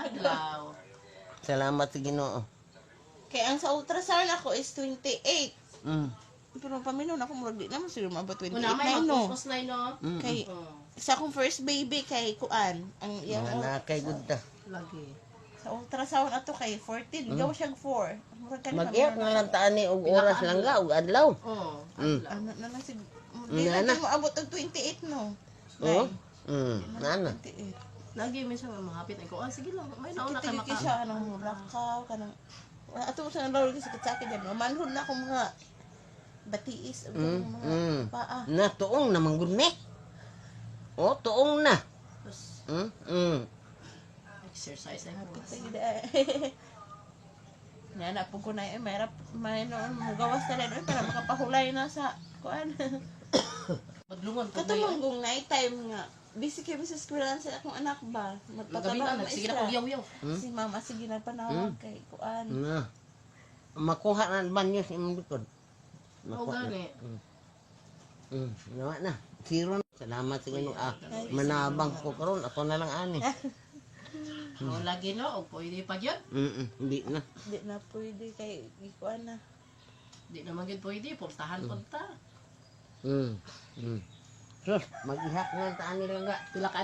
Adlaw. Salamat sa Ginoo. Kaya ang sa ultrasound ako is 28. Mm. Pero paminon ako murag di naman siguro mabot 28 Una may na no. magpupos na no. Mm. Kay Oh, sa akong first baby kay kuan ang Mga nakay good ta. lagi. sa ultrasound ato kay 14 gawa siyang 4. Murag kanina Mag-iyak na lang taan ni og oras lang ga og adlaw. Oh, Mm. adlaw. ano na lang sig di Nga na na. mo abot og 28 no. Oh. Nay, Nana. 28. Lagi minsan mahapit ay ko. Ah, sige lang. May nauna kay Tigil maka. siya kanang lakaw kanang ato sa laro gi sakit-sakit yan. Manhud na ako mga batiis ug mga paa. Na tuong na manggod me. Oh, tuong na. Tapos, exercise ay ko. Sige da. Nga na po ko na may noon mugawas na rin para makapahulay na sa kuan. Madlungon ko Katumang gong night time nga. Busy kayo sa eskwelahan sa akong anak ba? Gabi na, sige na kong yaw-yaw. Si mama sige na panawag kay kuan. Na. Makuha na banyo sa imong likod. Oo, gani. Nawa na. Zero na. Salamat sa Ginoo. Manabang ko karon ako na lang ani. Oh, lagi no, og pwede pa gyud. Hindi na. Di na pwede kay kuan na. Di naman gyud pwede, portahan pud ta. Sus, mag-ihak nga taan nila nga. Pila ka